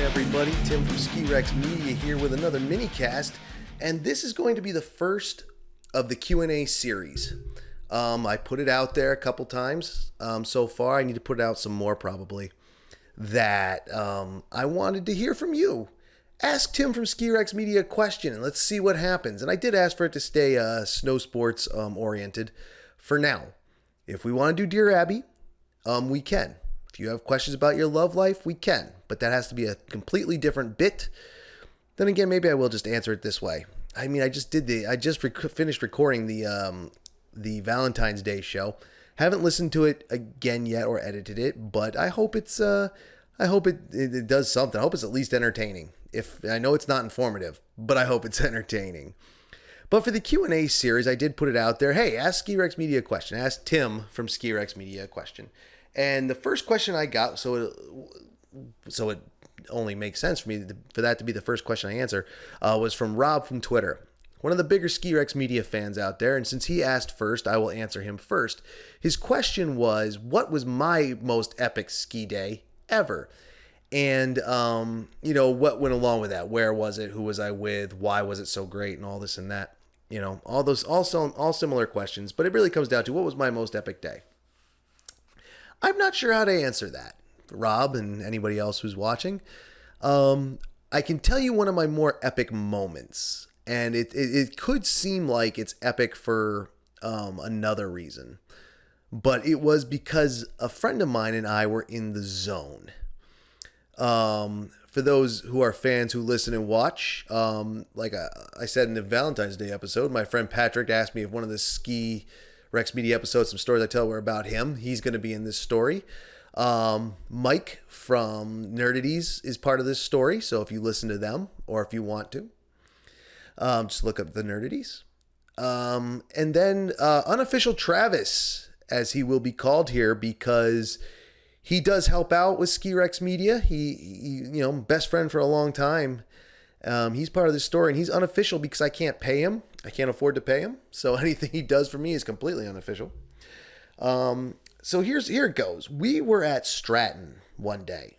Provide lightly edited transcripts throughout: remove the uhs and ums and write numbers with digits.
Everybody, Tim from Ski Rex Media here with another mini cast, and this is going to be the first of the Q&A series. I put it out there a couple times so far. I need to put out some more probably. That I wanted to hear from you. Ask Tim from Ski Rex Media a question and let's see what happens. And I did ask for it to stay snow sports oriented for now. If we want to do Dear Abby, we can. If you have questions about your love life, we can. But that has to be a completely different bit. Then again, maybe I will just answer it this way. I mean, I just finished recording the Valentine's Day show. Haven't listened to it again yet or edited it, but I hope it does something. I hope it's at least entertaining. If I know it's not informative, but I hope it's entertaining. But for the Q&A series, I did put it out there. Hey, ask Ski Rex Media a question. Ask Tim from Ski Rex Media a question. And the first question I got, so it only makes sense for me for that to be the first question I answer, was from Rob from Twitter, one of the bigger Ski Rex Media fans out there. And since he asked first, I will answer him first. His question was, what was my most epic ski day ever? And, what went along with that? Where was it? Who was I with? Why was it so great? And all this and that. All similar questions. But it really comes down to, what was my most epic day? I'm not sure how to answer that, Rob and anybody else who's watching. I can tell you one of my more epic moments, and it could seem like it's epic for another reason, but it was because a friend of mine and I were in the zone. For those who are fans who listen and watch, like I said in the Valentine's Day episode, my friend Patrick asked me if one of the Ski Rex Media episodes, some stories I tell were about him. He's going to be in this story. Mike from Nerdities is part of this story. So if you listen to them, or if you want to, just look up the Nerdities. And then Unofficial Travis, as he will be called here, because he does help out with Ski Rex Media. He best friend for a long time. He's part of this story, and he's unofficial because I can't pay him. I can't afford to pay him. So anything he does for me is completely unofficial. So here it goes. We were at Stratton one day.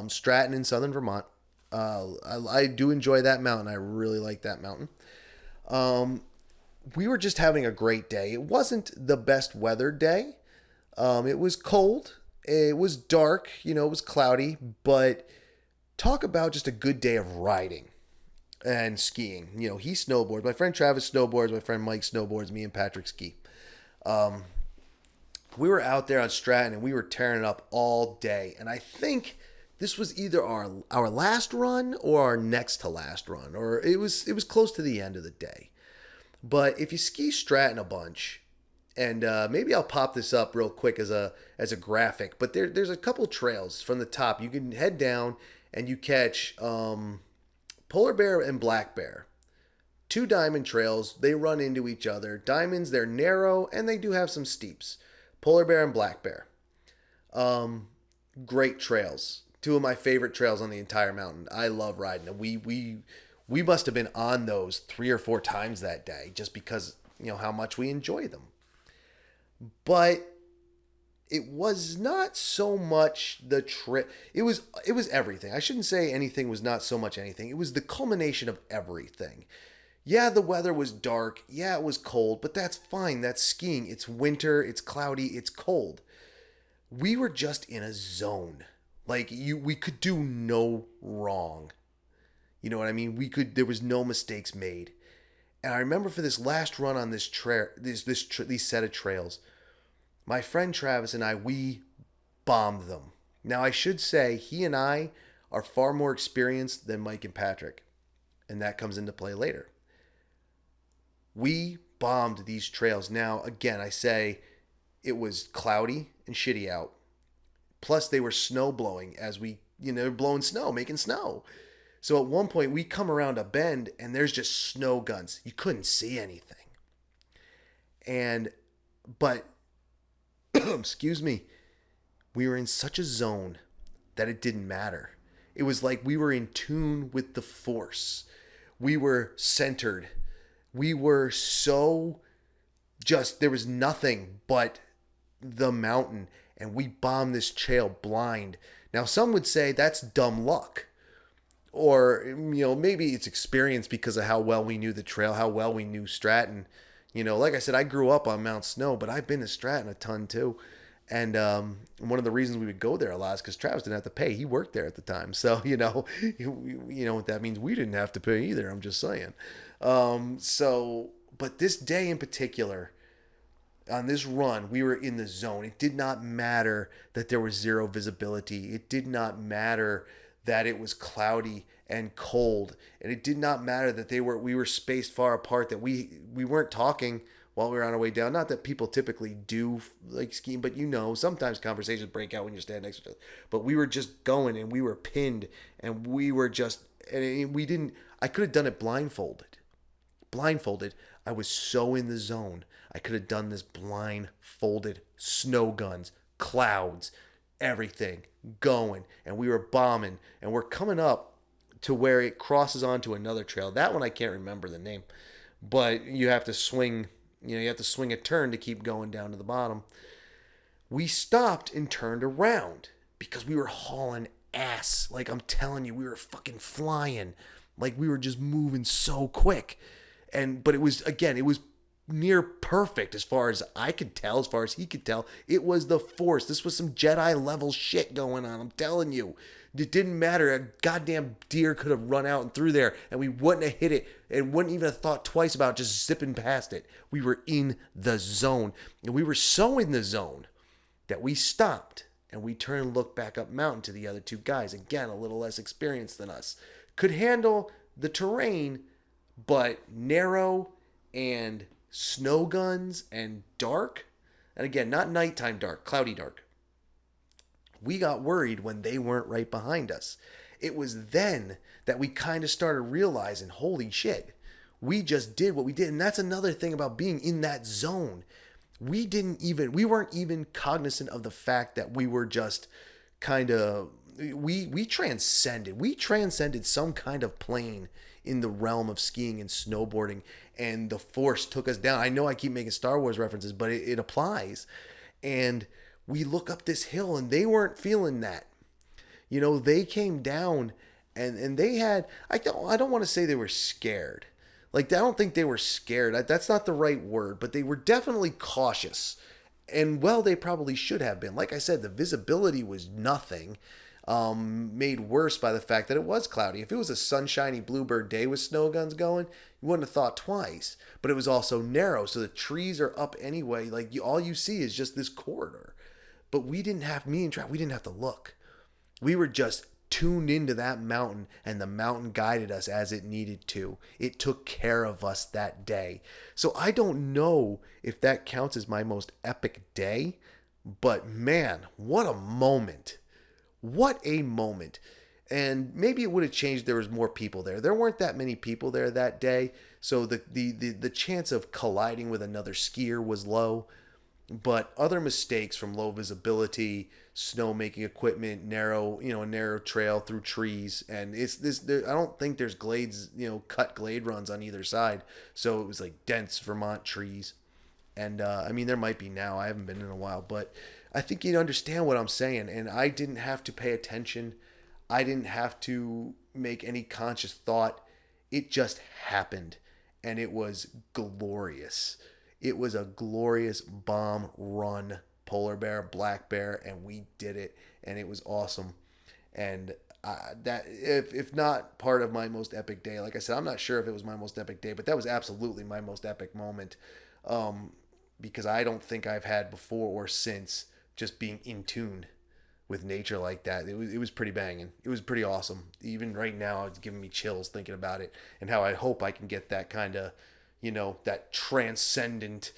Stratton in southern Vermont. I do enjoy that mountain. I really like that mountain. We were just having a great day. It wasn't the best weather day. It was cold. It was dark. It was cloudy. But talk about just a good day of riding and skiing. He snowboards. My friend Travis snowboards. My friend Mike snowboards. Me and Patrick ski. We were out there on Stratton and we were tearing it up all day. And I think this was either our last run or our next to last run, or it was close to the end of the day. But if you ski Stratton a bunch, and maybe I'll pop this up real quick as a graphic, but there's a couple trails from the top. You can head down and you catch Polar Bear and Black Bear. Two diamond trails. They run into each other. Diamonds, they're narrow, and they do have some steeps. Polar Bear and Black Bear. Great trails. Two of my favorite trails on the entire mountain. I love riding them. We must have been on those 3 or 4 times that day just because, how much we enjoy them. But it was not so much the trip. It was everything. I shouldn't say anything was not so much anything. It was the culmination of everything. Yeah, the weather was dark. Yeah, it was cold, but that's fine. That's skiing. It's winter. It's cloudy. It's cold. We were just in a zone. We could do no wrong. You know what I mean? There was no mistakes made. And I remember for this last run on this these set of trails, my friend Travis and I, we bombed them. Now, I should say he and I are far more experienced than Mike and Patrick, and that comes into play later. We bombed these trails. Now, again, I say it was cloudy and shitty out. Plus, they were snow blowing as we, blowing snow, making snow. So at one point, we come around a bend and there's just snow guns. You couldn't see anything. But, excuse me, we were in such a zone that it didn't matter. It was like we were in tune with the force. We were centered. We were so just, there was nothing but the mountain, and we bombed this trail blind. Now, some would say that's dumb luck. Or, maybe it's experience because of how well we knew the trail, how well we knew Stratton. Like I said, I grew up on Mount Snow, but I've been to Stratton a ton too. And one of the reasons we would go there a lot is because Travis didn't have to pay. He worked there at the time. So, what that means, we didn't have to pay either. I'm just saying. But this day in particular, on this run, we were in the zone. It did not matter that there was zero visibility. It did not matter that it was cloudy and cold. And it did not matter that we were spaced far apart, that we weren't talking while we were on our way down. Not that people typically do like skiing, but sometimes conversations break out when you're standing next to each other. But we were just going, and we were pinned, and we were just, and we didn't, I could have done it blindfolded. I was so in the zone. I could have done this blindfolded, snow guns, clouds, everything going, and we were bombing, and we're coming up to where it crosses onto another trail. That one I can't remember the name, but you have to swing, a turn to keep going down to the bottom. We stopped and turned around because we were hauling ass. Like, I'm telling you, we were fucking flying. Like, we were just moving so quick. But it was near perfect as far as I could tell, as far as he could tell. It was the force. This was some Jedi level shit going on. I'm telling you. It didn't matter. A goddamn deer could have run out and through there, and we wouldn't have hit it, and wouldn't even have thought twice about just zipping past it. We were in the zone. And we were so in the zone that we stopped, and we turned and looked back up mountain to the other two guys. Again, a little less experienced than us. Could handle the terrain, but narrow and snow guns and dark. And again, not nighttime dark, cloudy dark. We got worried when they weren't right behind us. It was then that we kind of started realizing, holy shit, we just did what we did. And that's another thing about being in that zone. We weren't even cognizant of the fact that we were just kind of, we transcended some kind of plane in the realm of skiing and snowboarding, and the force took us down. I know I keep making Star Wars references, but it applies. And we look up this hill, and they weren't feeling that. They came down, and they had, I don't want to say they were scared. Like, I don't think they were scared. That's not the right word, but they were definitely cautious. And, well, they probably should have been. Like I said, the visibility was nothing. Made worse by the fact that it was cloudy. If it was a sunshiny bluebird day with snow guns going, you wouldn't have thought twice. But it was also narrow, so the trees are up anyway. Like, all you see is just this corridor. But we didn't have to look. We were just tuned into that mountain, and the mountain guided us as it needed to. It took care of us that day. So I don't know if that counts as my most epic day, but man, what a moment. What a moment. And maybe it would have changed if there was more people there. There weren't that many people there that day, so the chance of colliding with another skier was low. But other mistakes from low visibility, snowmaking equipment, a narrow trail through trees, and I don't think there's glades, cut glade runs on either side. So it was like dense Vermont trees. And there might be now. I haven't been in a while, but I think you'd understand what I'm saying. And I didn't have to pay attention. I didn't have to make any conscious thought. It just happened, and it was glorious. It was a glorious bomb run, polar bear, black bear, and we did it, and it was awesome. And that, if not part of my most epic day, like I said, I'm not sure if it was my most epic day, but that was absolutely my most epic moment, because I don't think I've had before or since just being in tune with nature like that. It was pretty banging. It was pretty awesome. Even right now, it's giving me chills thinking about it, and how I hope I can get that kind of, that transcendent,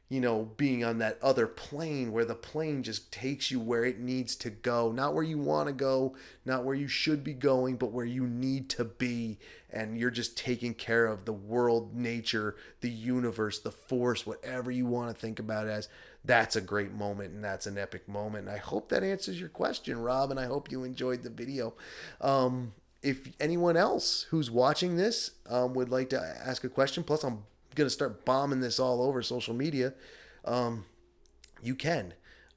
being on that other plane where the plane just takes you where it needs to go. Not where you want to go, not where you should be going, but where you need to be. And you're just taking care of the world, nature, the universe, the force, whatever you want to think about it as. that's a great moment and that's an epic moment. And I hope that answers your question, Rob, and I hope you enjoyed the video. If anyone else who's watching this would like to ask a question, plus I'm going to start bombing this all over social media, you can.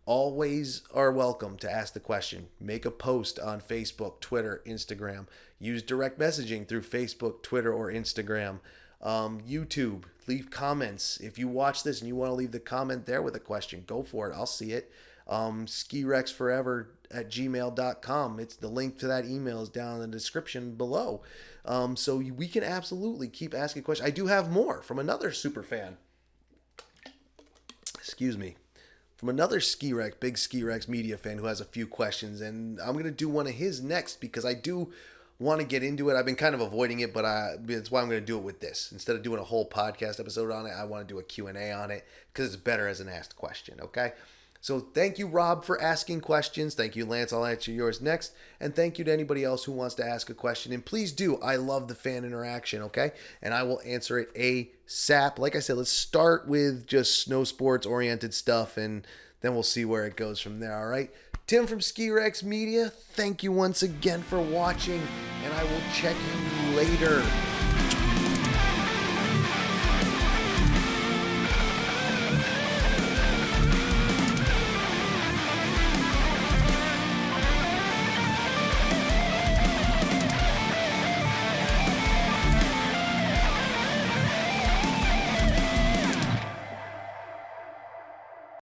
Always are welcome to ask the question. Make a post on Facebook, Twitter, Instagram. Use direct messaging through Facebook, Twitter, or Instagram. YouTube. Leave comments. If you watch this and you want to leave the comment there with a question, go for it. I'll see it. skirexforever@gmail.com. It's the link to that email is down in the description below. So we can absolutely keep asking questions. I do have more from another super fan. Excuse me. From another big Ski Rex media fan who has a few questions, and I'm going to do one of his next because I do want to get into it. I've been kind of avoiding it, but that's why I'm going to do it with this. Instead of doing a whole podcast episode on it, I want to do a Q&A on it because it's better as an asked question, okay? So thank you, Rob, for asking questions. Thank you, Lance. I'll answer yours next. And thank you to anybody else who wants to ask a question. And please do. I love the fan interaction, okay? And I will answer it ASAP. Like I said, let's start with just snow sports-oriented stuff, and then we'll see where it goes from there, all right? Tim from Ski Rex Media, thank you once again for watching, and I will check you later.